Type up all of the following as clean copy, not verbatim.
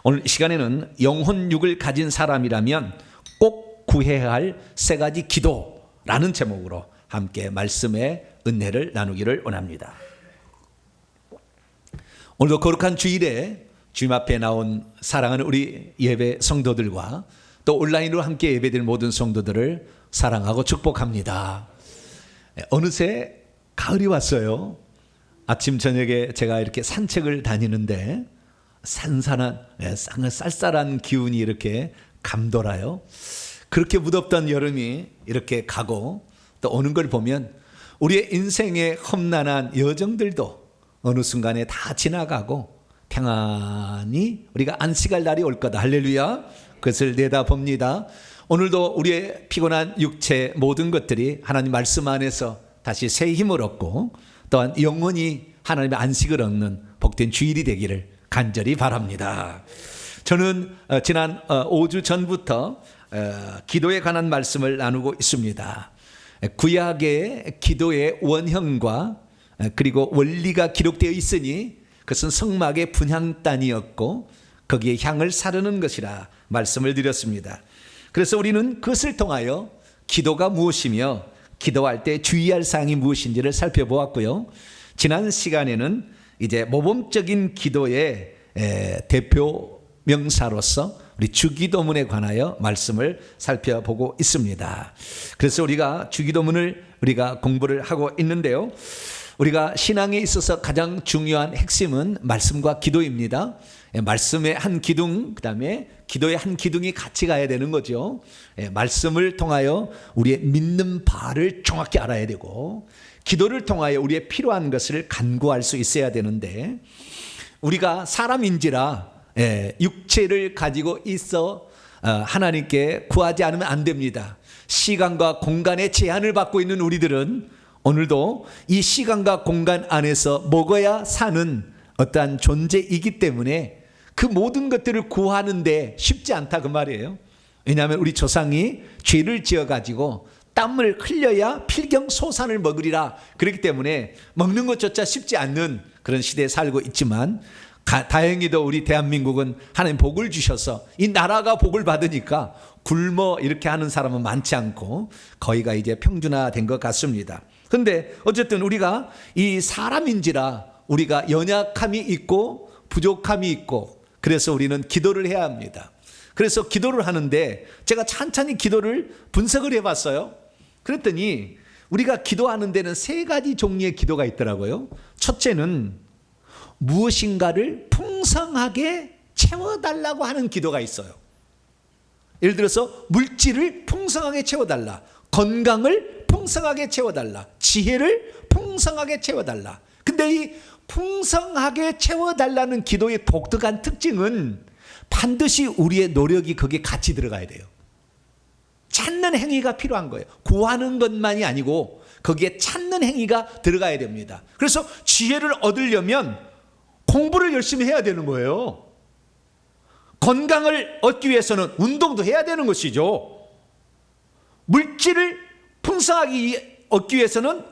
오늘 이 시간에는 영혼육을 가진 사람이라면 꼭 구해야 할 세 가지 기도라는 제목으로 함께 말씀의 은혜를 나누기를 원합니다. 오늘도 거룩한 주일에 주님 앞에 나온 사랑하는 우리 예배 성도들과 또 온라인으로 함께 예배드릴 모든 성도들을 사랑하고 축복합니다. 어느새 가을이 왔어요. 아침 저녁에 제가 이렇게 산책을 다니는데 산산한 쌀쌀한 기운이 이렇게 감돌아요. 그렇게 무덥던 여름이 이렇게 가고 또 오는 걸 보면 우리의 인생의 험난한 여정들도 어느 순간에 다 지나가고 평안히 우리가 안식할 날이 올 거다. 할렐루야. 그것을 내다봅니다. 오늘도 우리의 피곤한 육체 모든 것들이 하나님 말씀 안에서 다시 새 힘을 얻고 또한 영원히 하나님의 안식을 얻는 복된 주일이 되기를 간절히 바랍니다. 저는 지난 5주 전부터 기도에 관한 말씀을 나누고 있습니다. 구약의 기도의 원형과 그리고 원리가 기록되어 있으니 그것은 성막의 분향단이었고 거기에 향을 사르는 것이라 말씀을 드렸습니다. 그래서 우리는 그것을 통하여 기도가 무엇이며 기도할 때 주의할 사항이 무엇인지를 살펴보았고요. 지난 시간에는 이제 모범적인 기도의 대표 명사로서 우리 주기도문에 관하여 말씀을 살펴보고 있습니다. 그래서 우리가 주기도문을 우리가 공부를 하고 있는데요. 우리가 신앙에 있어서 가장 중요한 핵심은 말씀과 기도입니다. 말씀의 한 기둥, 그 다음에 기도의 한 기둥이 같이 가야 되는 거죠. 말씀을 통하여 우리의 믿는 바를 정확히 알아야 되고 기도를 통하여 우리의 필요한 것을 간구할 수 있어야 되는데 우리가 사람인지라 육체를 가지고 있어 하나님께 구하지 않으면 안 됩니다. 시간과 공간의 제한을 받고 있는 우리들은 오늘도 이 시간과 공간 안에서 먹어야 사는 어떠한 존재이기 때문에 그 모든 것들을 구하는데 쉽지 않다 그 말이에요. 왜냐하면 우리 조상이 죄를 지어가지고 땀을 흘려야 필경소산을 먹으리라 그렇기 때문에 먹는 것조차 쉽지 않는 그런 시대에 살고 있지만 다행히도 우리 대한민국은 하나님 복을 주셔서 이 나라가 복을 받으니까 굶어 이렇게 하는 사람은 많지 않고 거의가 이제 평준화된 것 같습니다. 그런데 어쨌든 우리가 이 사람인지라 우리가 연약함이 있고 부족함이 있고 그래서 우리는 기도를 해야 합니다. 그래서 기도를 하는데 제가 찬찬히 기도를 분석을 해봤어요. 그랬더니 우리가 기도하는 데는 세 가지 종류의 기도가 있더라고요. 첫째는 무엇인가를 풍성하게 채워달라고 하는 기도가 있어요. 예를 들어서 물질을 풍성하게 채워달라, 건강을 풍성하게 채워달라, 지혜를 풍성하게 채워달라. 근데 이 풍성하게 채워달라는 기도의 독특한 특징은 반드시 우리의 노력이 거기에 같이 들어가야 돼요. 찾는 행위가 필요한 거예요. 구하는 것만이 아니고 거기에 찾는 행위가 들어가야 됩니다. 그래서 지혜를 얻으려면 공부를 열심히 해야 되는 거예요. 건강을 얻기 위해서는 운동도 해야 되는 것이죠. 물질을 풍성하게 얻기 위해서는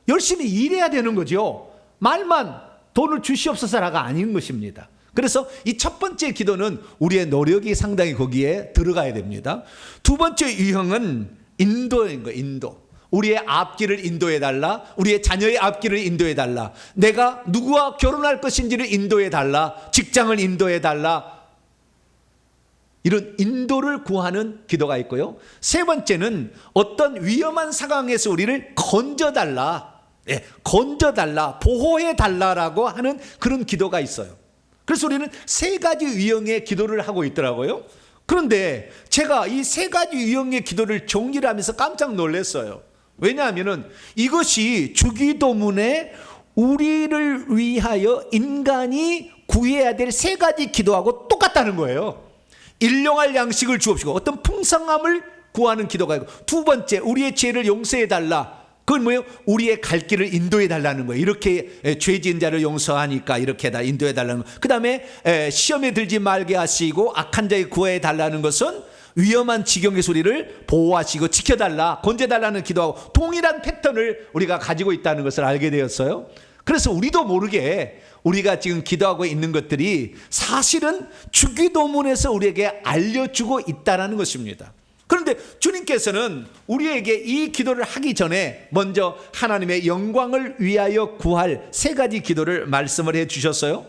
열심히 일해야 되는 거죠. 말만 돈을 주시옵소서라가 아닌 것입니다. 그래서 이 첫 번째 기도는 우리의 노력이 상당히 거기에 들어가야 됩니다. 두 번째 유형은 인도인 거예요. 인도. 우리의 앞길을 인도해달라. 우리의 자녀의 앞길을 인도해달라. 내가 누구와 결혼할 것인지를 인도해달라. 직장을 인도해달라. 이런 인도를 구하는 기도가 있고요. 세 번째는 어떤 위험한 상황에서 우리를 건져달라. 건져달라. 보호해달라라고 하는 그런 기도가 있어요. 그래서 우리는 세 가지 유형의 기도를 하고 있더라고요. 그런데 제가 이 세 가지 유형의 기도를 정리를 하면서 깜짝 놀랐어요. 왜냐하면 이것이 주기도문에 우리를 위하여 인간이 구해야 될 세 가지 기도하고 똑같다는 거예요. 일용할 양식을 주옵시고 어떤 풍성함을 구하는 기도가 있고 두 번째 우리의 죄를 용서해달라. 그건 뭐예요? 우리의 갈 길을 인도해달라는 거예요. 이렇게 죄 지은 자를 용서하니까 이렇게 다 인도해달라는 거예요. 그 다음에 시험에 들지 말게 하시고 악한 자에 구해달라는 것은 위험한 지경에서 우리를 보호하시고 지켜달라, 건져달라는 기도하고 동일한 패턴을 우리가 가지고 있다는 것을 알게 되었어요. 그래서 우리도 모르게 우리가 지금 기도하고 있는 것들이 사실은 주기도문에서 우리에게 알려주고 있다는 것입니다. 그런데 주님께서는 우리에게 이 기도를 하기 전에 먼저 하나님의 영광을 위하여 구할 세 가지 기도를 말씀을 해 주셨어요.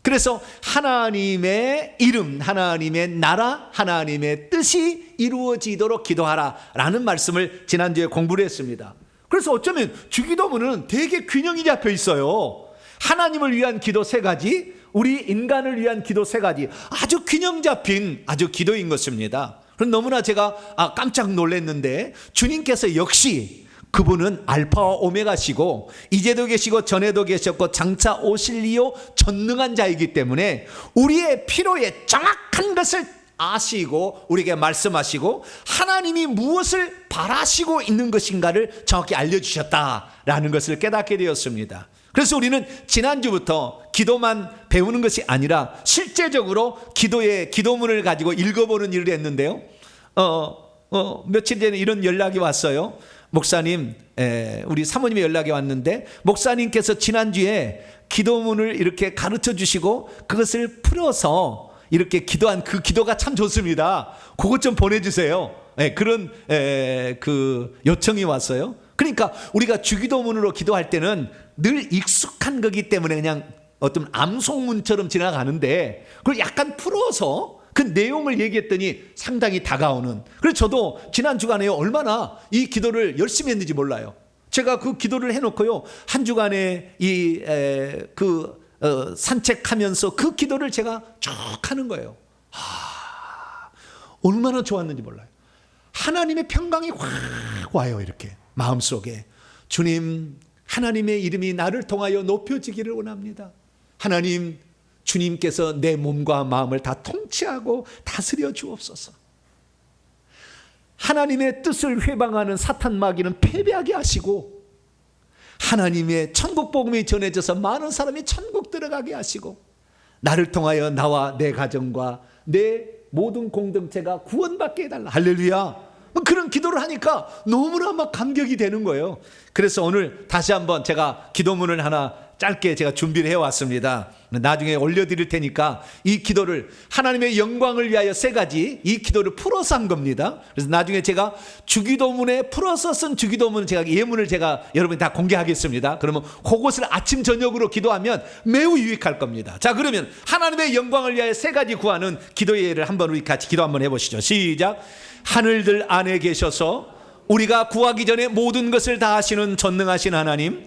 그래서 하나님의 이름, 하나님의 나라, 하나님의 뜻이 이루어지도록 기도하라 라는 말씀을 지난주에 공부를 했습니다. 그래서 어쩌면 주기도문은 되게 균형이 잡혀 있어요. 하나님을 위한 기도 세 가지, 우리 인간을 위한 기도 세 가지, 아주 균형 잡힌 아주 기도인 것입니다. 그럼 너무나 제가 깜짝 놀랐는데 주님께서 역시 그분은 알파와 오메가시고 이제도 계시고 전에도 계셨고 장차 오실리요 전능한 자이기 때문에 우리의 필요에 정확한 것을 아시고 우리에게 말씀하시고 하나님이 무엇을 바라시고 있는 것인가를 정확히 알려주셨다라는 것을 깨닫게 되었습니다. 그래서 우리는 지난주부터 기도만 배우는 것이 아니라 실제적으로 기도의 기도문을 가지고 읽어보는 일을 했는데요. 며칠 전에 이런 연락이 왔어요. 목사님, 우리 사모님의 연락이 왔는데 목사님께서 지난주에 기도문을 이렇게 가르쳐 주시고 그것을 풀어서 이렇게 기도한 그 기도가 참 좋습니다. 그것 좀 보내주세요. 그런 그 요청이 왔어요. 그러니까 우리가 주기도문으로 기도할 때는 늘 익숙한 거기 때문에 그냥 어떤 암송문처럼 지나가는데 그걸 약간 풀어서 그 내용을 얘기했더니 상당히 다가오는. 그래서 저도 지난 주간에 얼마나 이 기도를 열심히 했는지 몰라요. 제가 그 기도를 해놓고요 한 주간에 산책하면서 그 기도를 제가 쭉 하는 거예요. 얼마나 좋았는지 몰라요. 하나님의 평강이 확 와요. 이렇게 마음속에 주님, 하나님의 이름이 나를 통하여 높여지기를 원합니다. 하나님, 주님께서 내 몸과 마음을 다 통치하고 다스려 주옵소서. 하나님의 뜻을 회방하는 사탄 마귀는 패배하게 하시고 하나님의 천국 복음이 전해져서 많은 사람이 천국 들어가게 하시고 나를 통하여 나와 내 가정과 내 모든 공동체가 구원받게 해달라. 할렐루야. 그런 기도를 하니까 너무나 막 감격이 되는 거예요. 그래서 오늘 다시 한번 제가 기도문을 하나 짧게 제가 준비를 해왔습니다. 나중에 올려드릴 테니까 이 기도를 하나님의 영광을 위하여 세 가지 이 기도를 풀어서 한 겁니다. 그래서 나중에 제가 주기도문에 풀어서 쓴 주기도문 제가 예문을 제가 여러분이 다 공개하겠습니다. 그러면 그것을 아침 저녁으로 기도하면 매우 유익할 겁니다. 자, 그러면 하나님의 영광을 위하여 세 가지 구하는 기도회를 한번 우리 같이 기도 한번 해보시죠. 시작. 하늘들 안에 계셔서 우리가 구하기 전에 모든 것을 다 하시는 전능하신 하나님,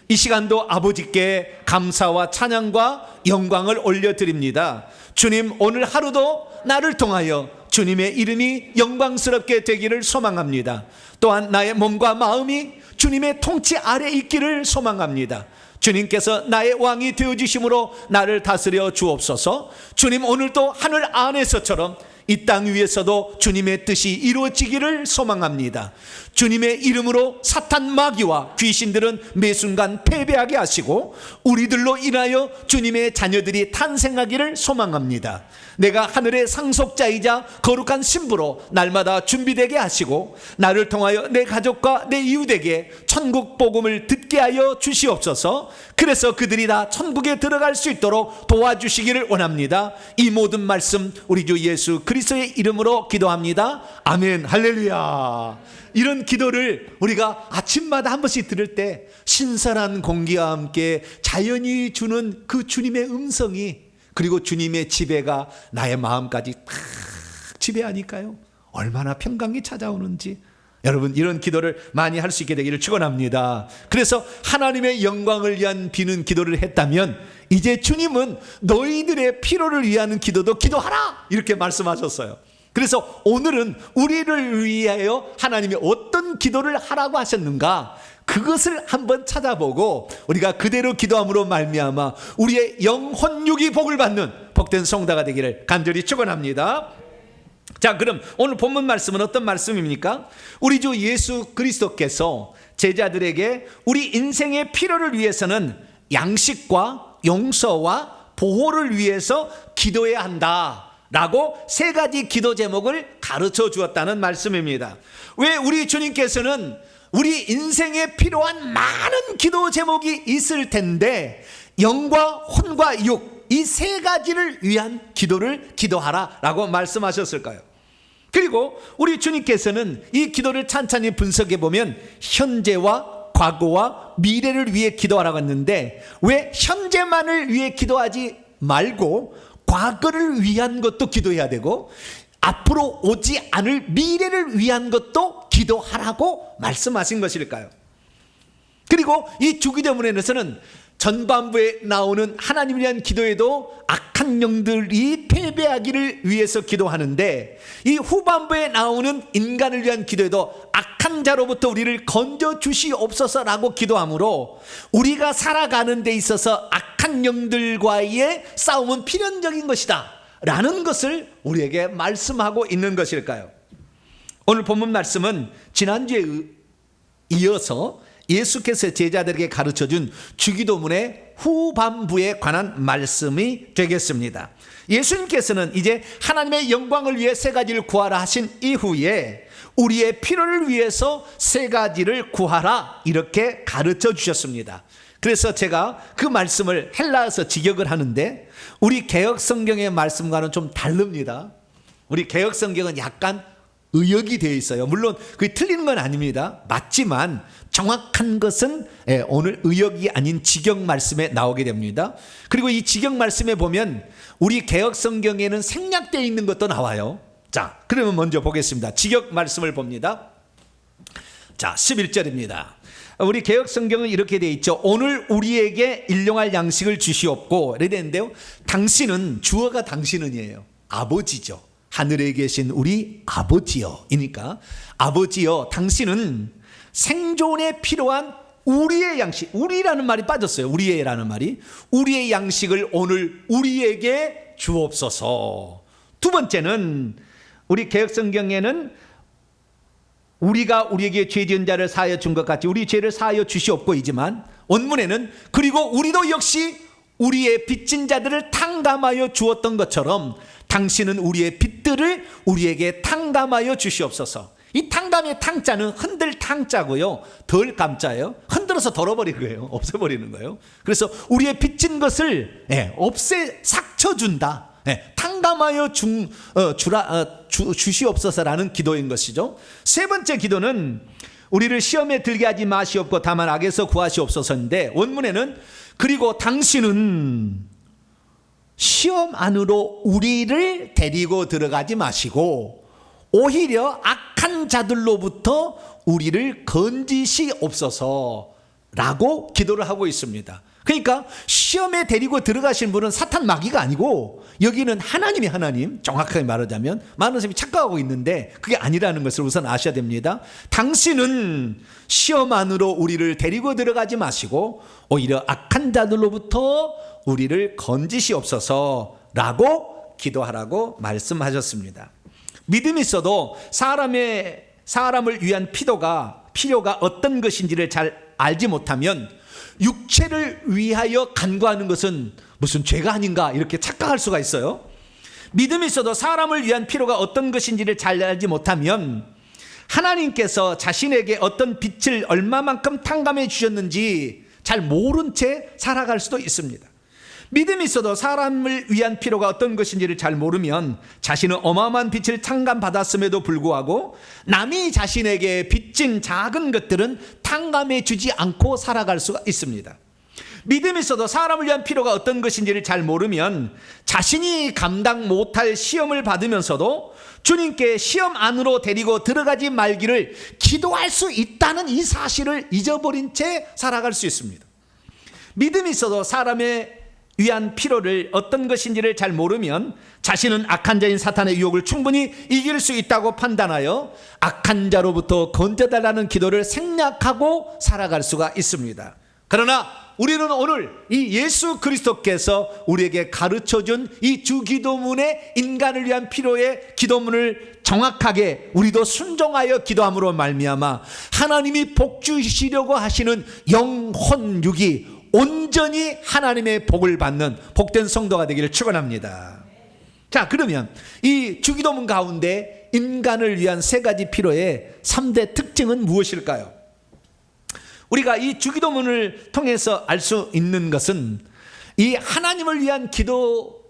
이 시간도 아버지께 감사와 찬양과 영광을 올려드립니다. 주님, 오늘 하루도 나를 통하여 주님의 이름이 영광스럽게 되기를 소망합니다. 또한 나의 몸과 마음이 주님의 통치 아래 있기를 소망합니다. 주님께서 나의 왕이 되어주심으로 나를 다스려 주옵소서. 주님, 오늘도 하늘 안에서처럼 이 땅 위에서도 주님의 뜻이 이루어지기를 소망합니다. 주님의 이름으로 사탄 마귀와 귀신들은 매 순간 패배하게 하시고 우리들로 인하여 주님의 자녀들이 탄생하기를 소망합니다. 내가 하늘의 상속자이자 거룩한 신부로 날마다 준비되게 하시고 나를 통하여 내 가족과 내 이웃에게 천국 복음을 듣게 하여 주시옵소서. 그래서 그들이 다 천국에 들어갈 수 있도록 도와주시기를 원합니다. 이 모든 말씀 우리 주 예수 그리스도의 이름으로 기도합니다. 아멘. 할렐루야. 이런 기도를 우리가 아침마다 한 번씩 들을 때 신선한 공기와 함께 자연이 주는 그 주님의 음성이 그리고 주님의 지배가 나의 마음까지 탁 지배하니까요 얼마나 평강이 찾아오는지 여러분 이런 기도를 많이 할 수 있게 되기를 축원합니다. 그래서 하나님의 영광을 위한 비는 기도를 했다면 이제 주님은 너희들의 필요를 위한 기도도 기도하라 이렇게 말씀하셨어요. 그래서 오늘은 우리를 위하여 하나님이 어떤 기도를 하라고 하셨는가 그것을 한번 찾아보고 우리가 그대로 기도함으로 말미암아 우리의 영혼육이 복을 받는 복된 성도가 되기를 간절히 축원합니다. 자, 그럼 오늘 본문 말씀은 어떤 말씀입니까? 우리 주 예수 그리스도께서 제자들에게 우리 인생의 필요를 위해서는 양식과 용서와 보호를 위해서 기도해야 한다 라고 세 가지 기도 제목을 가르쳐 주었다는 말씀입니다. 왜 우리 주님께서는 우리 인생에 필요한 많은 기도 제목이 있을 텐데 영과 혼과 육 이 세 가지를 위한 기도를 기도하라라고 말씀하셨을까요? 그리고 우리 주님께서는 이 기도를 찬찬히 분석해 보면 현재와 과거와 미래를 위해 기도하라고 했는데 왜 현재만을 위해 기도하지 말고 과거를 위한 것도 기도해야 되고 앞으로 오지 않을 미래를 위한 것도 기도하라고 말씀하신 것일까요? 그리고 이 주기도문에서는 전반부에 나오는 하나님을 위한 기도에도 악한 영들이 패배하기를 위해서 기도하는데 이 후반부에 나오는 인간을 위한 기도에도 악한 자로부터 우리를 건져 주시옵소서라고 기도하므로 우리가 살아가는 데 있어서 악한 영들과의 싸움은 필연적인 것이다 라는 것을 우리에게 말씀하고 있는 것일까요? 오늘 본문 말씀은 지난주에 이어서 예수께서 제자들에게 가르쳐준 주기도문의 후반부에 관한 말씀이 되겠습니다. 예수님께서는 이제 하나님의 영광을 위해 세 가지를 구하라 하신 이후에 우리의 필요를 위해서 세 가지를 구하라 이렇게 가르쳐 주셨습니다. 그래서 제가 그 말씀을 헬라어서 직역을 하는데 우리 개역 성경의 말씀과는 좀 다릅니다. 우리 개역 성경은 약간 의역이 되어 있어요. 물론 그게 틀린 건 아닙니다. 맞지만 정확한 것은 오늘 의역이 아닌 직역 말씀에 나오게 됩니다. 그리고 이 직역 말씀에 보면 우리 개역 성경에는 생략되어 있는 것도 나와요. 자, 그러면 먼저 보겠습니다. 직역 말씀을 봅니다. 자, 11절입니다. 우리 개역 성경은 이렇게 되어 있죠. 오늘 우리에게 일용할 양식을 주시옵고 이렇게 되는데요. 당신은 주어가 당신은이에요. 아버지죠. 하늘에 계신 우리 아버지여 이니까 아버지여 당신은 생존에 필요한 우리의 양식, 우리라는 말이 빠졌어요. 우리의라는 말이 우리의 양식을 오늘 우리에게 주옵소서. 두 번째는 우리 개역성경에는 우리가 우리에게 죄 지은 자를 사하여 준 것 같이 우리 죄를 사하여 주시옵고이지만 원문에는 그리고 우리도 역시 우리의 빚진 자들을 탕감하여 주었던 것처럼 당신은 우리의 빚들을 우리에게 탕감하여 주시옵소서. 이 탕감의 탕자는 흔들 탕자고요. 덜 감자예요. 흔들어서 덜어버리는 거예요. 없애버리는 거예요. 그래서 우리의 빚진 것을 삭혀준다. 탕감하여 주시옵소서라는 기도인 것이죠. 세 번째 기도는 우리를 시험에 들게 하지 마시옵고 다만 악에서 구하시옵소서인데 원문에는 그리고 당신은 시험 안으로 우리를 데리고 들어가지 마시고 오히려 악한 자들로부터 우리를 건지시옵소서라고 기도를 하고 있습니다. 그러니까 시험에 데리고 들어가신 분은 사탄 마귀가 아니고 여기는 하나님이 하나님, 정확하게 말하자면 많은 사람이 착각하고 있는데 그게 아니라는 것을 우선 아셔야 됩니다. 당신은 시험 안으로 우리를 데리고 들어가지 마시고 오히려 악한 자들로부터 우리를 건지시옵소서라고 기도하라고 말씀하셨습니다. 믿음이 있어도 사람을 위한 필요가 어떤 것인지를 잘 알지 못하면 육체를 위하여 간구하는 것은 무슨 죄가 아닌가 이렇게 착각할 수가 있어요. 믿음이 있어도 사람을 위한 필요가 어떤 것인지를 잘 알지 못하면 하나님께서 자신에게 어떤 빚을 얼마만큼 탕감해 주셨는지 잘 모른 채 살아갈 수도 있습니다. 믿음이 있어도 사람을 위한 필요가 어떤 것인지를 잘 모르면 자신은 어마어마한 빚을 탕감받았음에도 불구하고 남이 자신에게 빚진 작은 것들은 탕감해 주지 않고 살아갈 수가 있습니다. 믿음이 있어도 사람을 위한 필요가 어떤 것인지를 잘 모르면 자신이 감당 못할 시험을 받으면서도 주님께 시험 안으로 데리고 들어가지 말기를 기도할 수 있다는 이 사실을 잊어버린 채 살아갈 수 있습니다. 믿음이 있어도 사람의 위한 필요를 어떤 것인지를 잘 모르면 자신은 악한 자인 사탄의 유혹을 충분히 이길 수 있다고 판단하여 악한 자로부터 건져달라는 기도를 생략하고 살아갈 수가 있습니다. 그러나 우리는 오늘 이 예수 그리스도께서 우리에게 가르쳐준 이 주기도문의 인간을 위한 필요의 기도문을 정확하게 우리도 순종하여 기도함으로 말미암아 하나님이 복 주시려고 하시는 영혼육이 온전히 하나님의 복을 받는 복된 성도가 되기를 축원합니다. 자, 그러면 이 주기도문 가운데 인간을 위한 세 가지 필요의 3대 특징은 무엇일까요? 우리가 이 주기도문을 통해서 알 수 있는 것은 이 하나님을 위한 기도,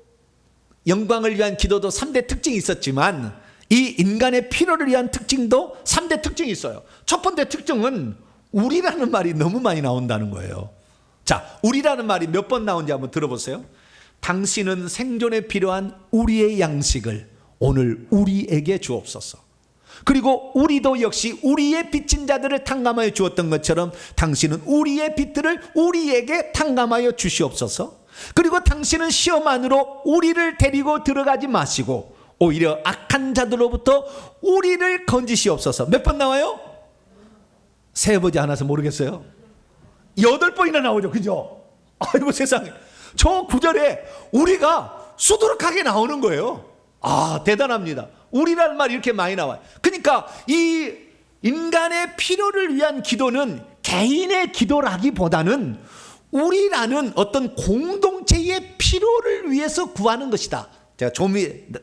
영광을 위한 기도도 3대 특징이 있었지만 이 인간의 필요를 위한 특징도 3대 특징이 있어요. 첫 번째 특징은 우리라는 말이 너무 많이 나온다는 거예요. 자, 우리라는 말이 몇 번 나온지 한번 들어보세요. 당신은 생존에 필요한 우리의 양식을 오늘 우리에게 주옵소서. 그리고 우리도 역시 우리의 빚진 자들을 탕감하여 주었던 것처럼 당신은 우리의 빚들을 우리에게 탕감하여 주시옵소서. 그리고 당신은 시험 안으로 우리를 데리고 들어가지 마시고 오히려 악한 자들로부터 우리를 건지시옵소서. 몇 번 나와요? 세어보지 않아서 모르겠어요. 8번이나 나오죠. 그죠? 아이고 세상에. 저 구절에 우리가 수두룩하게 나오는 거예요. 아, 대단합니다. 우리라는 말이 이렇게 많이 나와요. 그러니까 이 인간의 필요를 위한 기도는 개인의 기도라기보다는 우리라는 어떤 공동체의 필요를 위해서 구하는 것이다. 제가 좀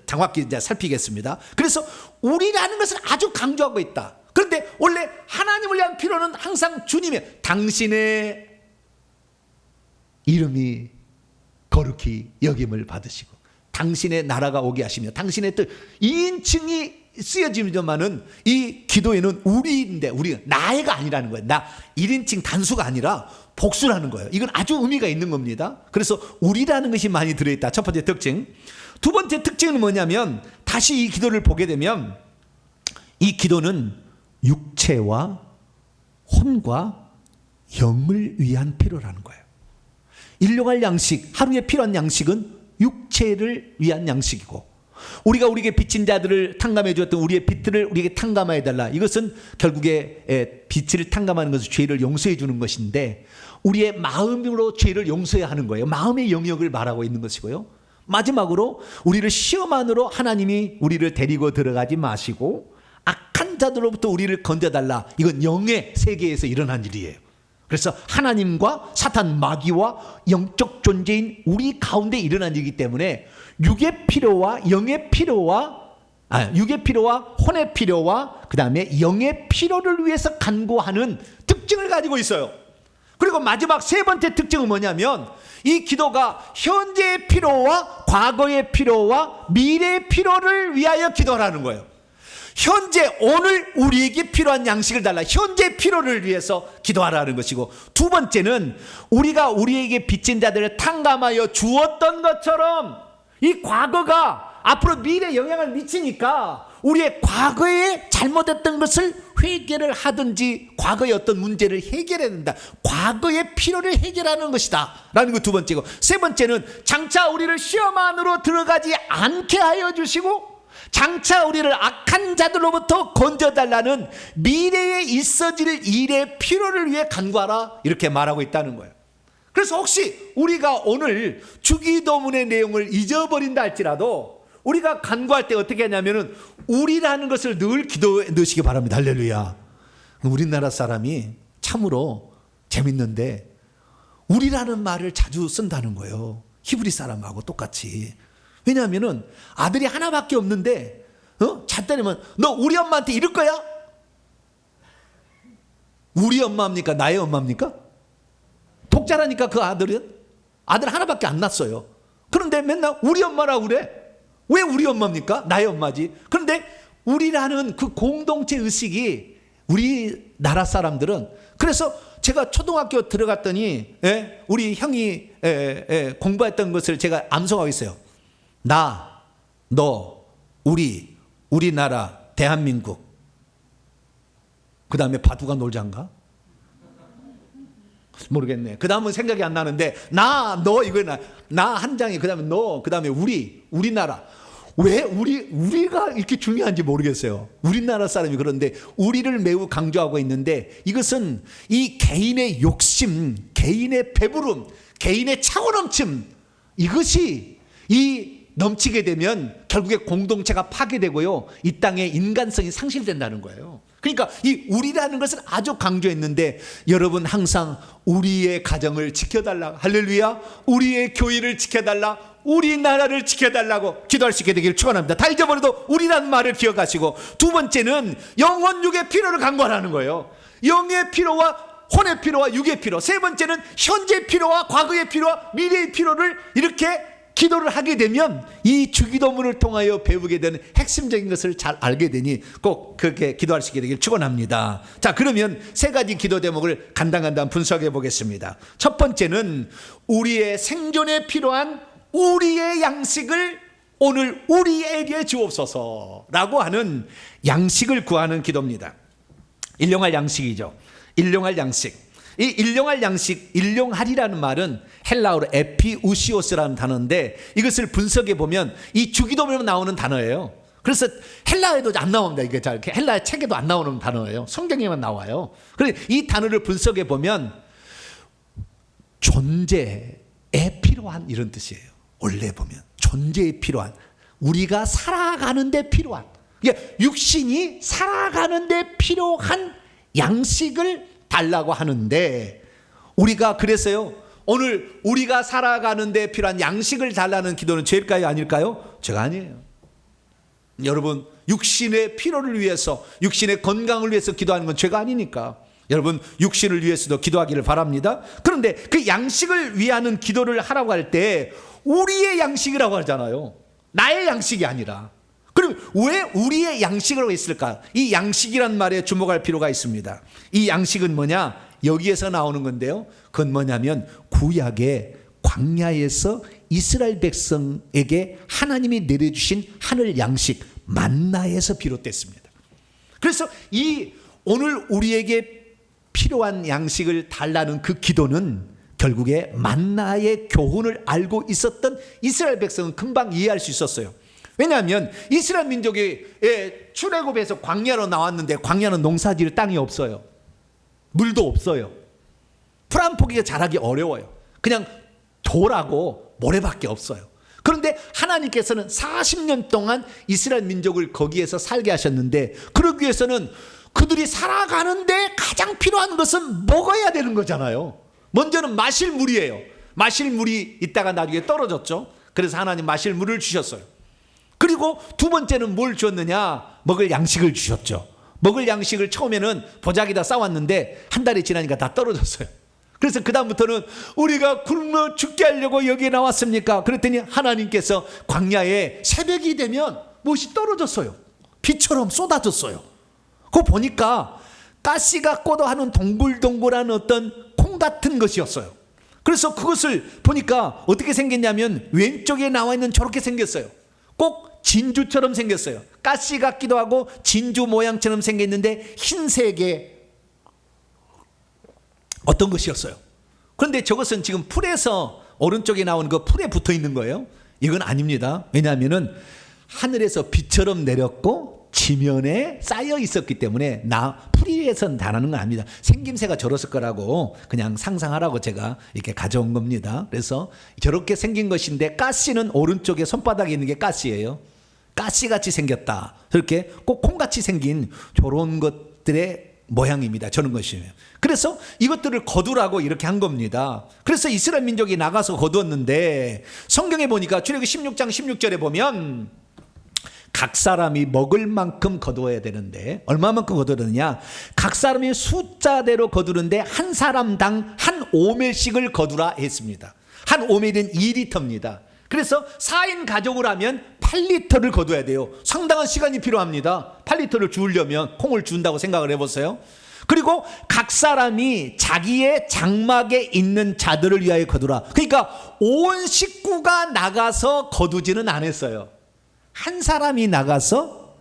정확히 이제 살피겠습니다. 그래서 우리라는 것을 아주 강조하고 있다. 그런데 원래 하나님을 위한 필요는 항상 주님의 당신의 이름이 거룩히 여김을 받으시고 당신의 나라가 오게 하시며 당신의 뜻 2인칭이 쓰여지지만은 이 기도에는 우리인데 우리 나의가 아니라는 거예요. 나 1인칭 단수가 아니라 복수라는 거예요. 이건 아주 의미가 있는 겁니다. 그래서 우리라는 것이 많이 들어있다. 첫 번째 특징. 두 번째 특징은 뭐냐면 다시 이 기도를 보게 되면 이 기도는 육체와 혼과 영을 위한 필요라는 거예요. 일용할 양식, 하루에 필요한 양식은 육체를 위한 양식이고 우리가 우리에게 빚진 자들을 탕감해 주었던 우리의 빚들을 우리에게 탕감해 달라. 이것은 결국에 빚을 탕감하는 것은 죄를 용서해 주는 것인데 우리의 마음으로 죄를 용서해야 하는 거예요. 마음의 영역을 말하고 있는 것이고요. 마지막으로 우리를 시험 안으로 하나님이 우리를 데리고 들어가지 마시고 악한 자들로부터 우리를 건져달라. 이건 영의 세계에서 일어난 일이에요. 그래서 하나님과 사탄 마귀와 영적 존재인 우리 가운데 일어난 일이기 때문에 육의 필요와 영의 필요와 육의 필요와 혼의 필요와 그 다음에 영의 필요를 위해서 간구하는 특징을 가지고 있어요. 그리고 마지막 세 번째 특징은 뭐냐면 이 기도가 현재의 필요와 과거의 필요와 미래의 필요를 위하여 기도하라는 거예요. 현재 오늘 우리에게 필요한 양식을 달라. 현재 필요를 위해서 기도하라는 것이고 두 번째는 우리가 우리에게 빚진 자들을 탕감하여 주었던 것처럼 이 과거가 앞으로 미래에 영향을 미치니까 우리의 과거에 잘못했던 것을 회개를 하든지 과거의 어떤 문제를 해결해야 된다. 과거의 필요를 해결하는 것이다 라는 거 두 번째고 세 번째는 장차 우리를 시험 안으로 들어가지 않게 하여 주시고 장차 우리를 악한 자들로부터 건져달라는 미래에 있어질 일의 필요를 위해 간구하라 이렇게 말하고 있다는 거예요. 그래서 혹시 우리가 오늘 주기도문의 내용을 잊어버린다 할지라도 우리가 간구할 때 어떻게 하냐면은 우리라는 것을 늘 기도에 넣으시기 바랍니다. 할렐루야. 우리나라 사람이 참으로 재밌는데 우리라는 말을 자주 쓴다는 거예요. 히브리 사람하고 똑같이. 왜냐하면은 아들이 하나밖에 없는데 잣대면 너 우리 엄마한테 이럴 거야? 우리 엄마입니까? 나의 엄마입니까? 독자라니까 그 아들은 아들 하나밖에 안 낳았어요. 그런데 맨날 우리 엄마라고 그래. 왜 우리 엄마입니까? 나의 엄마지. 그런데 우리라는 그 공동체 의식이 우리나라 사람들은 그래서 제가 초등학교 들어갔더니 우리 형이 공부했던 것을 제가 암송하고 있어요. 나, 너, 우리, 우리나라, 대한민국. 그 다음에 바둑가 놀자인가? 모르겠네. 그 다음은 생각이 안 나는데 나, 너 이거 나 한 장이 그 다음에 너, 그 다음에 우리, 우리나라. 왜 우리가 이렇게 중요한지 모르겠어요. 우리나라 사람이 그런데 우리를 매우 강조하고 있는데 이것은 이 개인의 욕심, 개인의 배부름, 개인의 차고 넘침 이것이 이 넘치게 되면 결국에 공동체가 파괴되고요. 이 땅의 인간성이 상실된다는 거예요. 그러니까 이 우리라는 것을 아주 강조했는데 여러분 항상 우리의 가정을 지켜달라. 할렐루야. 우리의 교회를 지켜달라. 우리나라를 지켜달라고 기도할 수 있게 되기를 축원합니다. 다 잊어버려도 우리라는 말을 기억하시고 두 번째는 영혼 육의 필요를 간구하라는 거예요. 영의 필요와 혼의 피로와 육의 피로, 세 번째는 현재 피로와 과거의 피로와 미래의 피로를 이렇게 기도를 하게 되면 이 주기도문을 통하여 배우게 되는 핵심적인 것을 잘 알게 되니 꼭 그렇게 기도할 수 있게 되길 축원합니다. 자, 그러면 세 가지 기도 대목을 간단간단 분석해 보겠습니다. 첫 번째는 우리의 생존에 필요한 우리의 양식을 오늘 우리에게 주옵소서라고 하는 양식을 구하는 기도입니다. 일용할 양식이죠. 일용할 양식. 이 일용할 양식, 일용할이라는 말은 헬라어로 에피우시오스라는 단어인데 이것을 분석해 보면 이 주기도문에 나오는 단어예요. 그래서 헬라어에도 안 나옵니다. 이게 잘 이렇게 헬라어 책에도 안 나오는 단어예요. 성경에만 나와요. 그래서 이 단어를 분석해 보면 존재에 필요한 이런 뜻이에요. 원래 보면 존재에 필요한, 우리가 살아가는 데 필요한, 이게 육신이 살아가는 데 필요한 양식을 달라고 하는데, 우리가 그래서요 오늘 우리가 살아가는 데 필요한 양식을 달라는 기도는 죄일까요, 아닐까요? 죄가 아니에요. 여러분, 육신의 피로를 위해서, 육신의 건강을 위해서 기도하는 건 죄가 아니니까 여러분 육신을 위해서도 기도하기를 바랍니다. 그런데 그 양식을 위하는 기도를 하라고 할 때 우리의 양식이라고 하잖아요. 나의 양식이 아니라. 그럼 왜 우리의 양식으로 했을까? 이 양식이란 말에 주목할 필요가 있습니다. 이 양식은 뭐냐? 여기에서 나오는 건데요, 그건 뭐냐면 구약의 광야에서 이스라엘 백성에게 하나님이 내려주신 하늘 양식 만나에서 비롯됐습니다. 그래서 이 오늘 우리에게 필요한 양식을 달라는 그 기도는 결국에 만나의 교훈을 알고 있었던 이스라엘 백성은 금방 이해할 수 있었어요. 왜냐하면 이스라엘 민족이 출애굽에서 광야로 나왔는데 광야는 농사지을 땅이 없어요. 물도 없어요. 풀 한 포기가 자라기 어려워요. 그냥 돌하고 모래밖에 없어요. 그런데 하나님께서는 40년 동안 이스라엘 민족을 거기에서 살게 하셨는데, 그러기 위해서는 그들이 살아가는데 가장 필요한 것은 먹어야 되는 거잖아요. 먼저는 마실 물이에요. 마실 물이 있다가 나중에 떨어졌죠. 그래서 하나님 마실 물을 주셨어요. 그리고 두 번째는 뭘 주었느냐? 먹을 양식을 주셨죠. 먹을 양식을 처음에는 보자기다 싸왔는데 한 달이 지나니까 다 떨어졌어요. 그래서 그 다음부터는 우리가 굶어 죽게 하려고 여기에 나왔습니까? 그랬더니 하나님께서 광야에 새벽이 되면 무엇이 떨어졌어요. 비처럼 쏟아졌어요. 그거 보니까 가시 같고도 하는 동글동글한 어떤 콩 같은 것이었어요. 그래서 그것을 보니까 어떻게 생겼냐면 왼쪽에 나와 있는 저렇게 생겼어요. 꼭 진주처럼 생겼어요. 가시 같기도 하고 진주 모양처럼 생겼는데 흰색의 어떤 것이었어요. 그런데 저것은 지금 풀에서 오른쪽에 나오는 그 풀에 붙어 있는 거예요. 이건 아닙니다. 왜냐하면은 하늘에서 비처럼 내렸고 지면에 쌓여 있었기 때문에 풀 위에서 나는 건 아닙니다. 생김새가 저랬을 거라고 그냥 상상하라고 제가 이렇게 가져온 겁니다. 그래서 저렇게 생긴 것인데 가시는 오른쪽에 손바닥에 있는 게 가시예요. 가시같이 생겼다. 저렇게 꼭 콩같이 생긴 저런 것들의 모양입니다. 저런 것이에요. 그래서 이것들을 거두라고 이렇게 한 겁니다. 그래서 이스라엘 민족이 나가서 거두었는데 성경에 보니까 출애굽기 16장 16절에 보면 각 사람이 먹을 만큼 거두어야 되는데 얼마만큼 거두느냐? 각 사람이 숫자대로 거두는데 한 사람당 한 오멜씩을 거두라 했습니다. 한 오멜은 2리터입니다. 그래서 4인 가족을 하면 8리터를 거둬야 돼요. 상당한 시간이 필요합니다. 8리터를 주우려면 콩을 준다고 생각을 해보세요. 그리고 각 사람이 자기의 장막에 있는 자들을 위하여 거두라. 그러니까 온 식구가 나가서 거두지는 않았어요. 한 사람이 나가서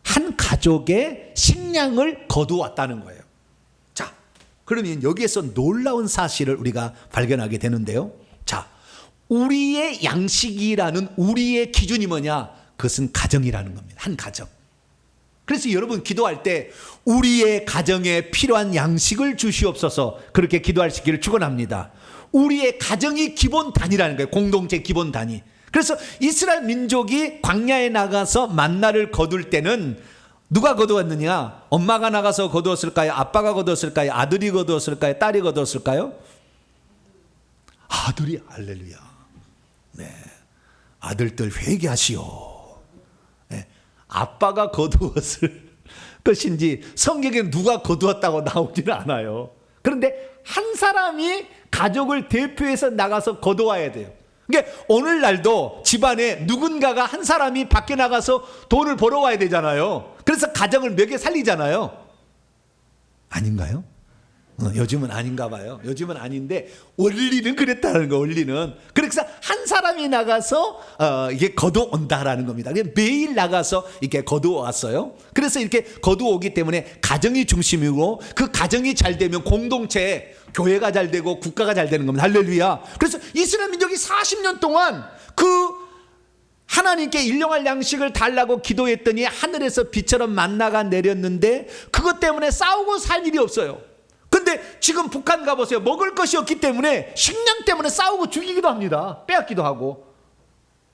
한 가족의 식량을 거두었다는 거예요. 자, 그러면 여기에서 놀라운 사실을 우리가 발견하게 되는데요. 자, 우리의 양식이라는 우리의 기준이 뭐냐? 그것은 가정이라는 겁니다. 한 가정. 그래서 여러분 기도할 때 우리의 가정에 필요한 양식을 주시옵소서, 그렇게 기도할 수 있기를 축원합니다. 우리의 가정이 기본 단위라는 거예요. 공동체 기본 단위. 그래서 이스라엘 민족이 광야에 나가서 만나를 거둘 때는 누가 거두었느냐? 엄마가 나가서 거두었을까요? 아빠가 거두었을까요? 아들이 거두었을까요? 딸이 거두었을까요? 아들이. 할렐루야. 네, 아들들 회개하시오. 네, 아빠가 거두었을 것인지 성경에 누가 거두었다고 나오지는 않아요. 그런데 한 사람이 가족을 대표해서 나가서 거둬와야 돼요. 그러니까 오늘날도 집안에 누군가가 한 사람이 밖에 나가서 돈을 벌어와야 되잖아요. 그래서 가정을 먹여 살리잖아요. 아닌가요? 요즘은 아닌가 봐요. 요즘은 아닌데 원리는 그랬다는 거. 원리는 그래서 한 사람이 나가서 이게 거두온다라는 겁니다. 매일 나가서 이렇게 거두어왔어요. 그래서 이렇게 거두오기 때문에 가정이 중심이고 그 가정이 잘 되면 공동체, 교회가 잘 되고 국가가 잘 되는 겁니다. 할렐루야. 그래서 이스라엘 민족이 40년 동안 그 하나님께 일용할 양식을 달라고 기도했더니 하늘에서 비처럼 만나가 내렸는데 그것 때문에 싸우고 살 일이 없어요. 근데 지금 북한 가보세요. 먹을 것이 없기 때문에 식량 때문에 싸우고 죽이기도 합니다. 빼앗기도 하고.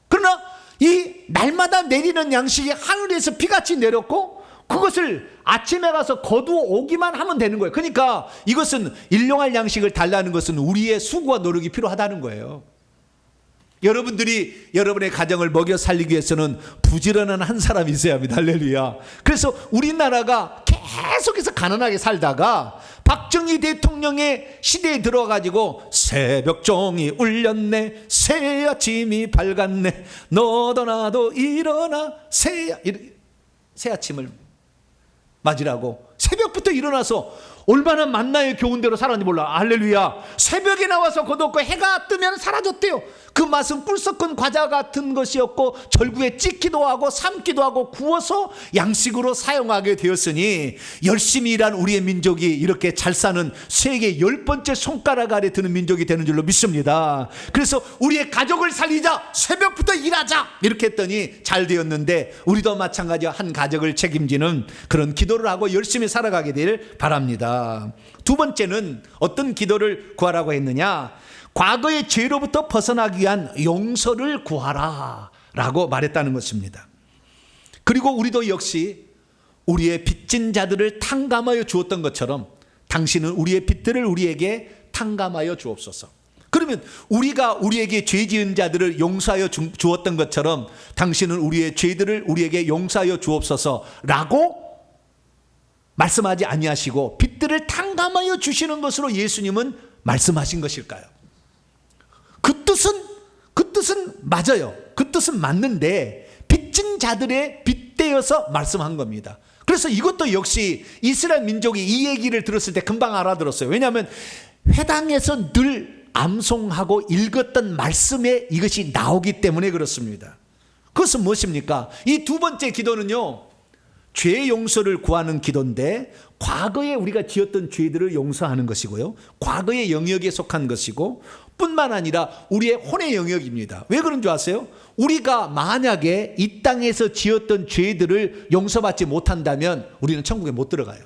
그러나 이 날마다 내리는 양식이 하늘에서 비같이 내렸고 그것을 아침에 가서 거두어 오기만 하면 되는 거예요. 그러니까 이것은 일용할 양식을 달라는 것은 우리의 수고와 노력이 필요하다는 거예요. 여러분들이 여러분의 가정을 먹여 살리기 위해서는 부지런한 한 사람이 있어야 합니다. 할렐루야. 그래서 우리나라가 계속해서 가난하게 살다가 박정희 대통령의 시대에 들어가지고 새벽종이 울렸네, 새 아침이 밝았네, 너도 나도 일어나 새 아침을 맞으라고 새벽부터 일어나서 얼마나 만나의 교훈대로 살았는지 몰라. 할렐루야. 새벽에 나와서 거뒀고 해가 뜨면 사라졌대요. 그 맛은 꿀 섞은 과자 같은 것이었고 절구에 찢기도 하고 삶기도 하고 구워서 양식으로 사용하게 되었으니 열심히 일한 우리의 민족이 이렇게 잘 사는 세계 10번째 손가락 아래 드는 민족이 되는 줄로 믿습니다. 그래서 우리의 가족을 살리자, 새벽부터 일하자 이렇게 했더니 잘 되었는데 우리도 마찬가지로 한 가족을 책임지는 그런 기도를 하고 열심히 살아가게 되길 바랍니다. 두 번째는 어떤 기도를 구하라고 했느냐? 과거의 죄로부터 벗어나기 위한 용서를 구하라 라고 말했다는 것입니다. 그리고 우리도 역시 우리의 빚진 자들을 탕감하여 주었던 것처럼 당신은 우리의 빚들을 우리에게 탕감하여 주옵소서. 그러면 우리가 우리에게 죄 지은 자들을 용서하여 주었던 것처럼 당신은 우리의 죄들을 우리에게 용서하여 주옵소서 라고 말씀하지 아니하시고 빚들을 탕감하여 주시는 것으로 예수님은 말씀하신 것일까요? 그 뜻은 맞아요. 그 뜻은 맞는데 빚진 자들의 빚대어서 말씀한 겁니다. 그래서 이것도 역시 이스라엘 민족이 이 얘기를 들었을 때 금방 알아들었어요. 왜냐하면 회당에서 늘 암송하고 읽었던 말씀에 이것이 나오기 때문에 그렇습니다. 그것은 무엇입니까? 이 두 번째 기도는요, 죄 용서를 구하는 기도인데 과거에 우리가 지었던 죄들을 용서하는 것이고요, 과거의 영역에 속한 것이고 뿐만 아니라 우리의 혼의 영역입니다. 왜 그런 줄 아세요? 우리가 만약에 이 땅에서 지었던 죄들을 용서받지 못한다면 우리는 천국에 못 들어가요.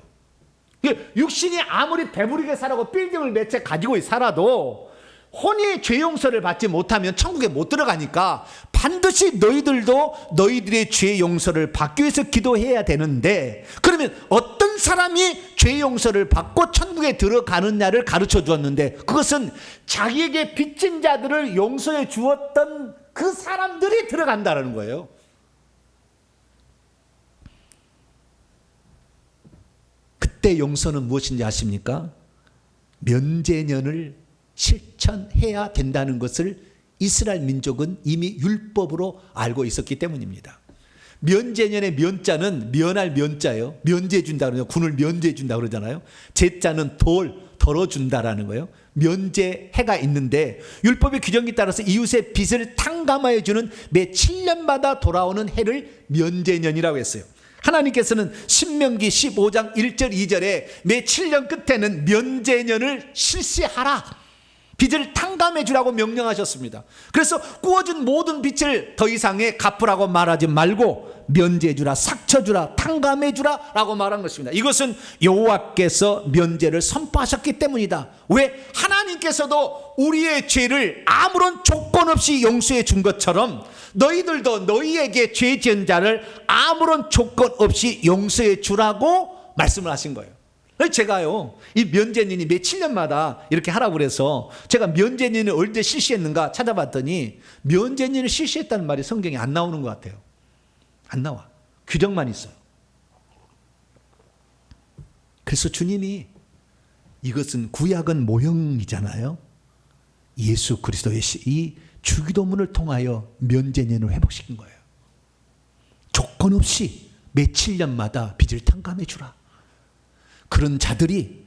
육신이 아무리 배부르게 살아고 빌딩을 몇 채 가지고 살아도 혼의 죄 용서를 받지 못하면 천국에 못 들어가니까 반드시 너희들도 너희들의 죄 용서를 받기 위해서 기도해야 되는데, 그러면 어떤 사람이 죄 용서를 받고 천국에 들어가느냐를 가르쳐 주었는데 그것은 자기에게 빚진 자들을 용서해 주었던 그 사람들이 들어간다는 거예요. 그때 용서는 무엇인지 아십니까? 면제년을 실천해야 된다는 것을 이스라엘 민족은 이미 율법으로 알고 있었기 때문입니다. 면제년의 면자는 면할 면자예요. 면제 준다 그러죠. 군을 면제 준다 그러잖아요. 제자는 덜어준다라는 거예요. 면제해가 있는데 율법의 규정에 따라서 이웃의 빚을 탕감하여 주는 매 7년마다 돌아오는 해를 면제년이라고 했어요. 하나님께서는 신명기 15장 1절 2절에 매 7년 끝에는 면제년을 실시하라, 빚을 탕감해 주라고 명령하셨습니다. 그래서 구워준 모든 빚을 더 이상의 갚으라고 말하지 말고 면제해 주라, 삭쳐 주라, 탕감해 주라 라고 말한 것입니다. 이것은 여호와께서 면제를 선포하셨기 때문이다. 왜? 하나님께서도 우리의 죄를 아무런 조건 없이 용서해 준 것처럼 너희들도 너희에게 죄 지은 자를 아무런 조건 없이 용서해 주라고 말씀을 하신 거예요. 제가요, 이 면제년이 매 7년마다 이렇게 하라고 그래서 제가 면제년을 언제 실시했는가 찾아봤더니 면제년을 실시했다는 말이 성경에 안 나오는 것 같아요. 안 나와. 규정만 있어요. 그래서 주님이 이것은 구약은 모형이잖아요. 예수 그리스도의 이 주기도문을 통하여 면제년을 회복시킨 거예요. 조건 없이 며칠 년마다 빚을 탕감해 주라. 그런 자들이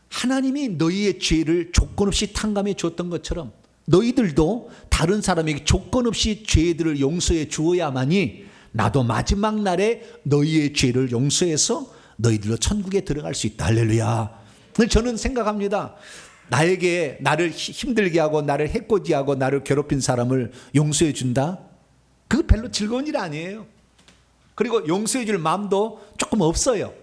하나님이 너희의 죄를 조건 없이 탕감해 주었던 것처럼 너희들도 다른 사람에게 조건 없이 죄들을 용서해 주어야만이 나도 마지막 날에 너희의 죄를 용서해서 너희들로 천국에 들어갈 수 있다. 할렐루야. 저는 생각합니다. 나에게 나를 힘들게 하고 나를 해코지하고 나를 괴롭힌 사람을 용서해 준다? 그거 별로 즐거운 일 아니에요. 그리고 용서해 줄 마음도 조금 없어요.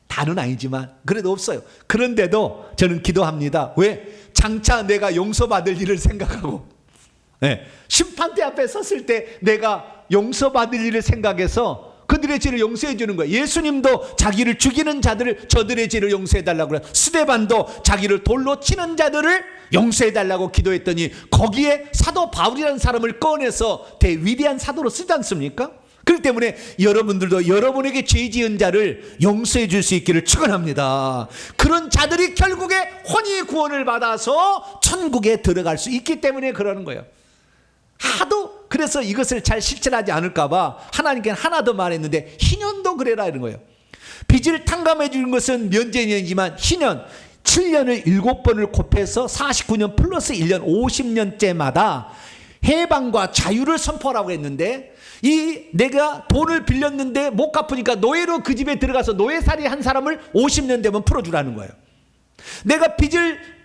다는 아니지만 그래도 없어요. 그런데도 저는 기도합니다. 왜? 장차 내가 용서받을 일을 생각하고 심판대 앞에 섰을 때 내가 용서받을 일을 생각해서 그들의 죄를 용서해 주는 거예요. 예수님도 자기를 죽이는 자들을 저들의 죄를 용서해 달라고 그래요. 스데반도 자기를 돌로 치는 자들을 용서해 달라고 기도했더니 거기에 사도 바울이라는 사람을 꺼내서 대위대한 사도로 쓰지 않습니까? 그렇기 때문에 여러분들도 여러분에게 죄 지은 자를 용서해 줄 수 있기를 축원합니다. 그런 자들이 결국에 혼이 구원을 받아서 천국에 들어갈 수 있기 때문에 그러는 거예요. 하도 그래서 이것을 잘 실천하지 않을까 봐 하나님께는 하나 더 말했는데 희년도 그래라 이런 거예요. 빚을 탕감해 주는 것은 면제년이지만 희년 7년을 7번을 곱해서 49년 플러스 1년 50년째마다 해방과 자유를 선포하라고 했는데 이 내가 돈을 빌렸는데 못 갚으니까 노예로 그 집에 들어가서 노예살이 한 사람을 50년 되면 풀어주라는 거예요. 내가 빚을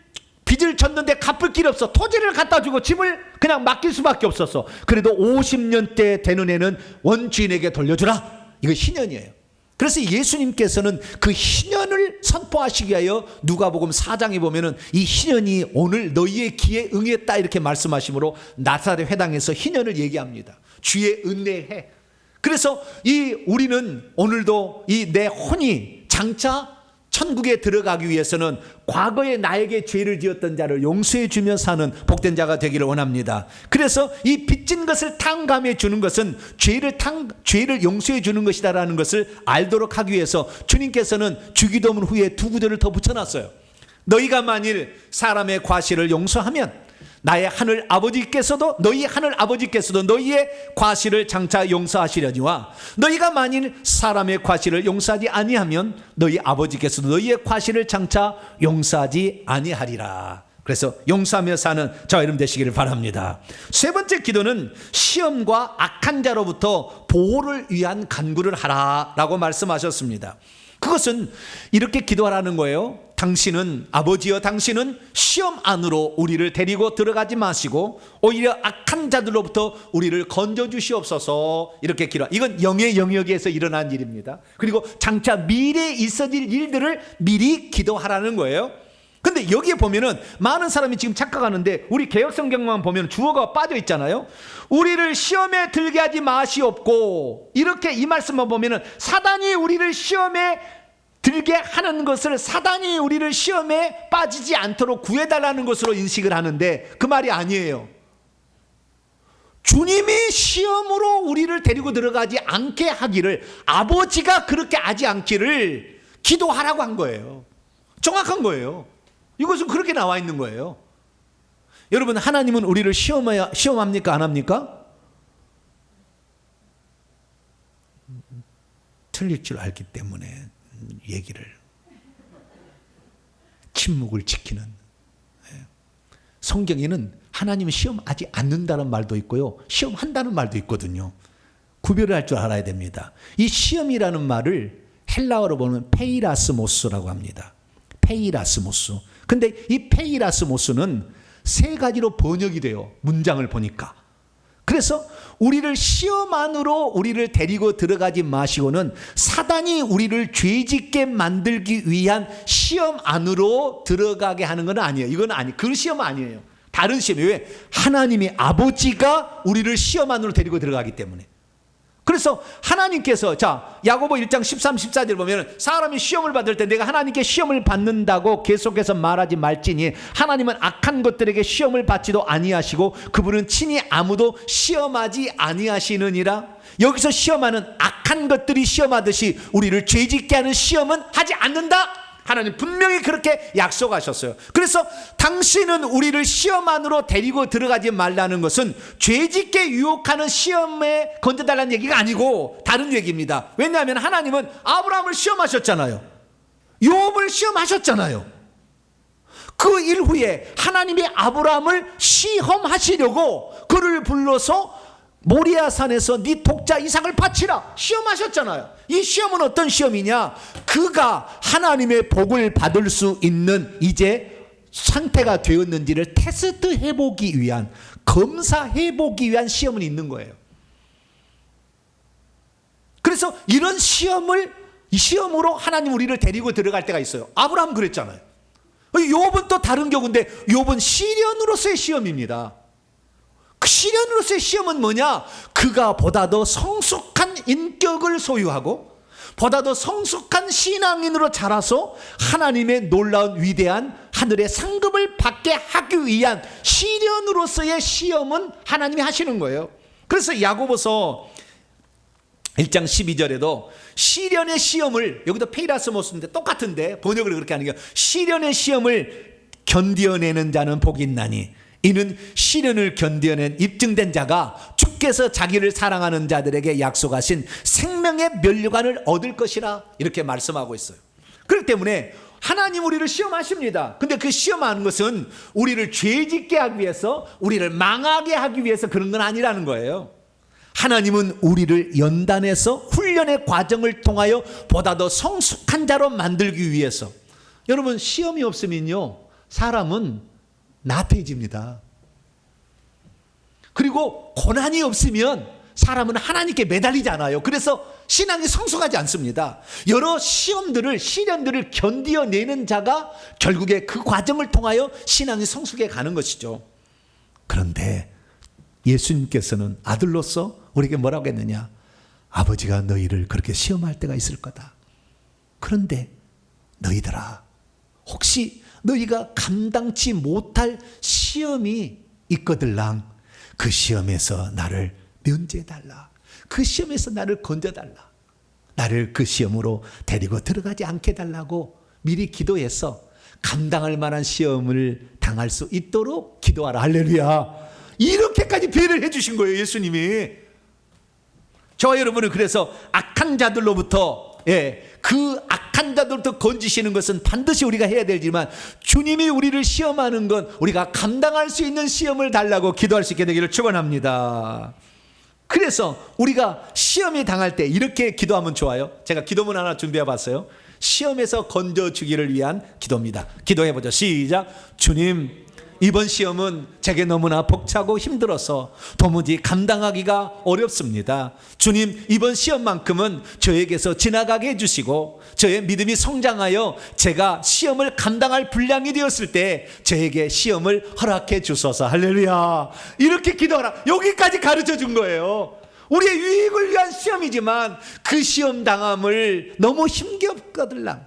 졌는데 갚을 길 없어. 토지를 갖다 주고 집을 그냥 맡길 수밖에 없었어. 그래도 50년대 되는 애는 원주인에게 돌려주라. 이거 희년이에요. 그래서 예수님께서는 그 희년을 선포하시기 위하여 누가복음 4장에 보면은 이 희년이 오늘 너희의 귀에 응했다 이렇게 말씀하시므로 나사렛 회당에서 희년을 얘기합니다. 주의 은혜해. 그래서 우리는 오늘도 이 내 혼이 장차 천국에 들어가기 위해서는 과거에 나에게 죄를 지었던 자를 용서해 주며 사는 복된 자가 되기를 원합니다. 그래서 이 빚진 것을 탕감해 주는 것은 죄를 용서해 주는 것이다라는 것을 알도록 하기 위해서 주님께서는 주기도문 후에 두 구절을 더 붙여놨어요. 너희가 만일 사람의 과실을 용서하면 나의 하늘 아버지께서도 너희 하늘 아버지께서도 너희의 과실을 장차 용서하시려니와 너희가 만일 사람의 과실을 용서하지 아니하면 너희 아버지께서도 너희의 과실을 장차 용서하지 아니하리라. 그래서 용서하며 사는 저와 여러분 되시기를 바랍니다. 세 번째 기도는 시험과 악한 자로부터 보호를 위한 간구를 하라라고 말씀하셨습니다. 그것은 이렇게 기도하라는 거예요. 당신은 아버지여 당신은 시험 안으로 우리를 데리고 들어가지 마시고 오히려 악한 자들로부터 우리를 건져 주시옵소서. 이렇게 기도. 이건 영의 영역에서 일어난 일입니다. 그리고 장차 미래에 있어질 일들을 미리 기도하라는 거예요. 근데 여기에 보면은 많은 사람이 지금 착각하는데 우리 개역성경만 보면 주어가 빠져 있잖아요. 우리를 시험에 들게 하지 마시옵고 이렇게 이 말씀만 보면은 사단이 우리를 시험에 들게 하는 것을 사단이 우리를 시험에 빠지지 않도록 구해달라는 것으로 인식을 하는데 그 말이 아니에요. 주님이 시험으로 우리를 데리고 들어가지 않게 하기를 아버지가 그렇게 하지 않기를 기도하라고 한 거예요. 정확한 거예요. 이것은 그렇게 나와 있는 거예요. 여러분 하나님은 우리를 시험합니까 안 합니까? 틀릴 줄 알기 때문에 얘기를 침묵을 지키는. 성경에는 하나님은 시험하지 않는다는 말도 있고요 시험한다는 말도 있거든요. 구별을 할 줄 알아야 됩니다. 이 시험이라는 말을 헬라어로 보면 페이라스모스라고 합니다. 페이라스모스. 근데 이 페이라스모스는 세 가지로 번역이 돼요. 문장을 보니까. 그래서 우리를 시험 안으로 우리를 데리고 들어가지 마시고는 사단이 우리를 죄짓게 만들기 위한 시험 안으로 들어가게 하는 건 아니에요. 이건 그 시험은 아니에요. 다른 시험이에요. 왜? 하나님이 아버지가 우리를 시험 안으로 데리고 들어가기 때문에. 그래서 하나님께서 야고보 1장 13, 14절 보면 사람이 시험을 받을 때 내가 하나님께 시험을 받는다고 계속해서 말하지 말지니 하나님은 악한 것들에게 시험을 받지도 아니하시고 그분은 친히 아무도 시험하지 아니하시느니라. 여기서 시험하는 악한 것들이 시험하듯이 우리를 죄짓게 하는 시험은 하지 않는다. 하나님 분명히 그렇게 약속하셨어요. 그래서 당신은 우리를 시험 안으로 데리고 들어가지 말라는 것은 죄짓게 유혹하는 시험에 건져달라는 얘기가 아니고 다른 얘기입니다. 왜냐하면 하나님은 아브라함을 시험하셨잖아요. 욥을 시험하셨잖아요. 그 일후에 하나님이 아브라함을 시험하시려고 그를 불러서 모리아산에서 네 독자 이삭을 바치라 시험하셨잖아요. 이 시험은 어떤 시험이냐? 그가 하나님의 복을 받을 수 있는 이제 상태가 되었는지를 테스트 해보기 위한, 검사해보기 위한 시험은 있는 거예요. 그래서 이런 시험으로 하나님 우리를 데리고 들어갈 때가 있어요. 아브라함 그랬잖아요. 욥은 또 다른 경우인데 욥은 시련으로서의 시험입니다. 그 시련으로서의 시험은 뭐냐? 그가 보다 더 성숙한 인격을 소유하고 보다 더 성숙한 신앙인으로 자라서 하나님의 놀라운 위대한 하늘의 상급을 받게 하기 위한 시련으로서의 시험은 하나님이 하시는 거예요. 그래서 야고보서 1장 12절에도 시련의 시험을, 여기도 페이라스모스인데 똑같은데 번역을 그렇게 하는 게, 시련의 시험을 견디어내는 자는 복이 있나니 이는 시련을 견디어낸 입증된 자가 주께서 자기를 사랑하는 자들에게 약속하신 생명의 면류관을 얻을 것이라 이렇게 말씀하고 있어요. 그렇기 때문에 하나님 우리를 시험하십니다. 근데 그 시험하는 것은 우리를 죄짓게 하기 위해서, 우리를 망하게 하기 위해서 그런 건 아니라는 거예요. 하나님은 우리를 연단해서 훈련의 과정을 통하여 보다 더 성숙한 자로 만들기 위해서. 여러분, 시험이 없으면요 사람은 나태해집니다. 그리고 고난이 없으면 사람은 하나님께 매달리지 않아요. 그래서 신앙이 성숙하지 않습니다. 여러 시련들을 견디어내는 자가 결국에 그 과정을 통하여 신앙이 성숙해 가는 것이죠. 그런데 예수님께서는 아들로서 우리에게 뭐라고 했느냐? 아버지가 너희를 그렇게 시험할 때가 있을 거다. 그런데 너희들아, 혹시 너희가 감당치 못할 시험이 있거들랑 그 시험에서 나를 면제해달라. 그 시험에서 나를 건져달라. 나를 그 시험으로 데리고 들어가지 않게 해달라고 미리 기도해서 감당할 만한 시험을 당할 수 있도록 기도하라. 할렐루야. 이렇게까지 배려를 해주신 거예요, 예수님이. 저와 여러분은 그래서 악한 자들로부터, 그 악한 자들로부터 건지시는 것은 반드시 우리가 해야 되지만, 주님이 우리를 시험하는 건 우리가 감당할 수 있는 시험을 달라고 기도할 수 있게 되기를 축원합니다. 그래서 우리가 시험이 당할 때 이렇게 기도하면 좋아요. 제가 기도문 하나 준비해 봤어요. 시험에서 건져주기를 위한 기도입니다. 기도해보죠. 시작. 주님, 이번 시험은 제게 너무나 벅차고 힘들어서 도무지 감당하기가 어렵습니다. 주님, 이번 시험만큼은 저에게서 지나가게 해주시고 저의 믿음이 성장하여 제가 시험을 감당할 분량이 되었을 때 저에게 시험을 허락해 주소서. 할렐루야. 이렇게 기도하라. 여기까지 가르쳐 준 거예요. 우리의 유익을 위한 시험이지만 그 시험 당함을 너무 힘겹거들랑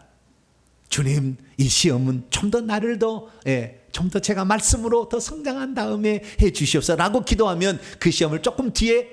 주님, 이 시험은 좀 더 나를 좀 더 제가 말씀으로 더 성장한 다음에 해 주시옵소서라고 기도하면 그 시험을 조금 뒤에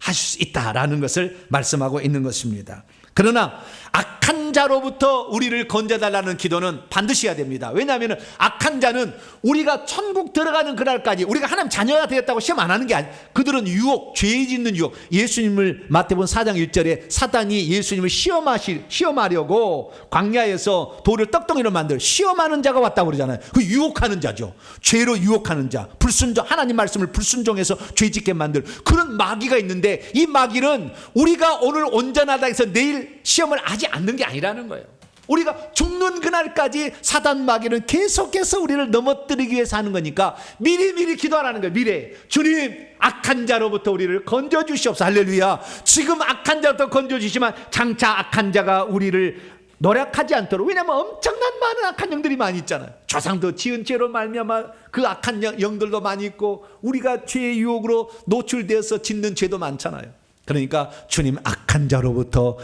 하실 수 있다라는 것을 말씀하고 있는 것입니다. 그러나 악한 자로부터 우리를 건져달라는 기도는 반드시 해야 됩니다. 왜냐하면 악한 자는 우리가 천국 들어가는 그날까지 우리가 하나님 자녀가 되었다고 시험 안 하는 게 아니에요. 그들은 유혹, 죄 짓는 유혹. 예수님을 마태복음 4장 1절에 사단이 예수님을 시험하려고 광야에서 돌을 떡덩이로 만들 시험하는 자가 왔다고 그러잖아요. 그 유혹하는 자죠. 죄로 유혹하는 자, 불순종, 하나님 말씀을 불순종해서 죄 짓게 만들 그런 마귀가 있는데, 이 마귀는 우리가 오늘 온전하다 해서 내일 시험을 하지 않는 게 아니라는 거예요. 우리가 죽는 그날까지 사단 마귀는 계속해서 우리를 넘어뜨리기 위해서 하는 거니까 미리 기도하라는 거예요. 미리. 주님, 악한 자로부터 우리를 건져주시옵소서. 할렐루야. 지금 악한 자로부터 건져주시면 장차 악한 자가 우리를 노력하지 않도록. 왜냐하면 엄청난 많은 악한 영들이 많이 있잖아요. 조상도 지은 죄로 말미암아 그 악한 영들도 많이 있고 우리가 죄의 유혹으로 노출되어서 짓는 죄도 많잖아요. 그러니까 주님, 악한 자로부터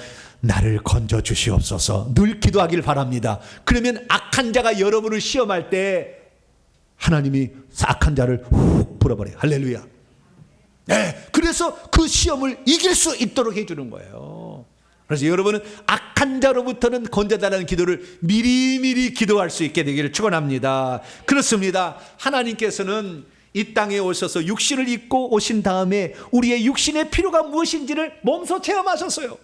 나를 건져 주시옵소서 늘 기도하길 바랍니다. 그러면 악한 자가 여러분을 시험할 때 하나님이 악한 자를 훅 불어버려요. 할렐루야. 네, 그래서 그 시험을 이길 수 있도록 해주는 거예요. 그래서 여러분은 악한 자로부터는 건져달라는 기도를 미리미리 기도할 수 있게 되기를 축원합니다. 그렇습니다. 하나님께서는 이 땅에 오셔서 육신을 입고 오신 다음에 우리의 육신의 필요가 무엇인지를 몸소 체험하셨어요.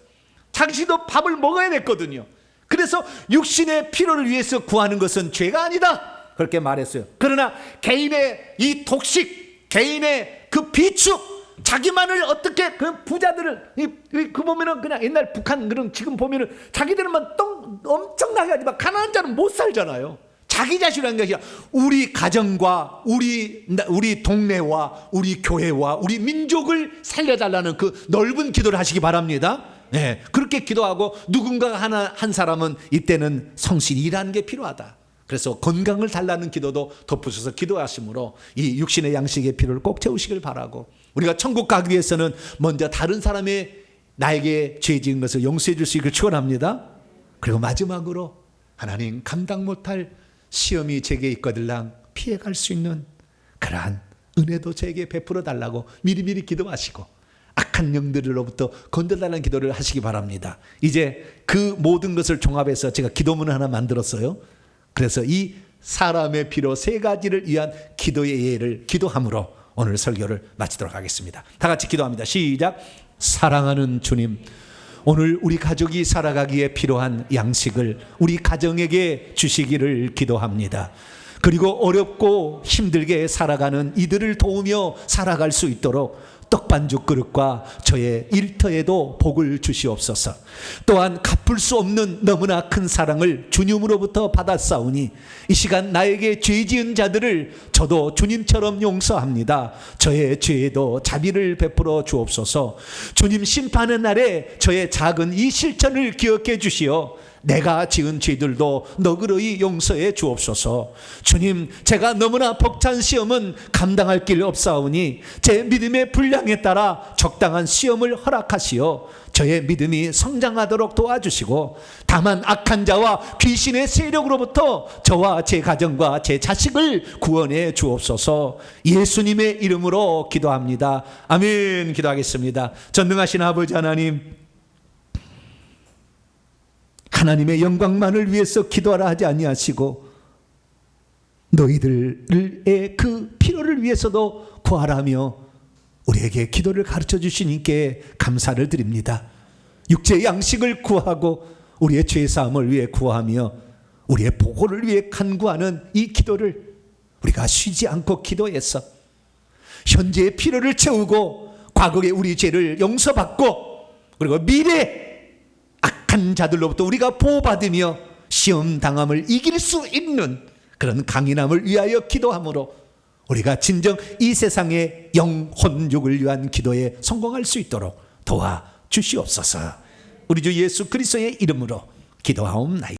당신도 밥을 먹어야 됐거든요. 그래서 육신의 필요를 위해서 구하는 것은 죄가 아니다, 그렇게 말했어요. 그러나 개인의 이 독식, 개인의 그 비축, 자기만을 어떻게 그 부자들을 그 보면은 그냥 옛날 북한 그런 지금 보면은 자기들만 엄청나게 하지만 가난한 자는 못 살잖아요. 자기 자신이라는 게 아니라 우리 가정과 우리 동네와 우리 교회와 우리 민족을 살려달라는 그 넓은 기도를 하시기 바랍니다. 네, 그렇게 기도하고 누군가 한 사람은 이때는 성실이라는 게 필요하다. 그래서 건강을 달라는 기도도 덧붙여서 기도하심으로 이 육신의 양식의 필요를 꼭 채우시길 바라고, 우리가 천국 가기 위해서는 먼저 다른 사람의 나에게 죄 지은 것을 용서해 줄 수 있기를 축원합니다. 그리고 마지막으로 하나님, 감당 못할 시험이 제게 있거들랑 피해갈 수 있는 그러한 은혜도 제게 베풀어 달라고 미리미리 기도하시고 악한 영들로부터 건져달라는 기도를 하시기 바랍니다. 이제 그 모든 것을 종합해서 제가 기도문을 하나 만들었어요. 그래서 이 사람의 필요 세 가지를 위한 기도의 예를 기도함으로 오늘 설교를 마치도록 하겠습니다. 다 같이 기도합니다. 시작. 사랑하는 주님, 오늘 우리 가족이 살아가기에 필요한 양식을 우리 가정에게 주시기를 기도합니다. 그리고 어렵고 힘들게 살아가는 이들을 도우며 살아갈 수 있도록 떡반죽 그릇과 저의 일터에도 복을 주시옵소서. 또한 갚을 수 없는 너무나 큰 사랑을 주님으로부터 받았사오니 이 시간 나에게 죄 지은 자들을 저도 주님처럼 용서합니다. 저의 죄에도 자비를 베풀어 주옵소서. 주님 심판의 날에 저의 작은 이 실천을 기억해 주시어 내가 지은 죄들도 너그러이 용서해 주옵소서. 주님, 제가 너무나 벅찬 시험은 감당할 길 없사오니 제 믿음의 분량에 따라 적당한 시험을 허락하시어 저의 믿음이 성장하도록 도와주시고, 다만 악한 자와 귀신의 세력으로부터 저와 제 가정과 제 자식을 구원해 주옵소서. 예수님의 이름으로 기도합니다. 아멘. 기도하겠습니다. 전능하신 아버지 하나님, 하나님의 영광만을 위해서 기도하라 하지 아니하시고 너희들의 그 필요를 위해서도 구하라며 우리에게 기도를 가르쳐 주시니께 감사를 드립니다. 육체의 양식을 구하고 우리의 죄사함을 위해 구하며 우리의 보호를 위해 간구하는 이 기도를 우리가 쉬지 않고 기도해서 현재의 필요를 채우고 과거의 우리 죄를 용서받고 그리고 미래 악한 자들로부터 우리가 보호받으며 시험 당함을 이길 수 있는 그런 강인함을 위하여 기도함으로 우리가 진정 이 세상의 영혼육을 위한 기도에 성공할 수 있도록 도와주시옵소서. 우리 주 예수 그리스도의 이름으로 기도하옵나이다.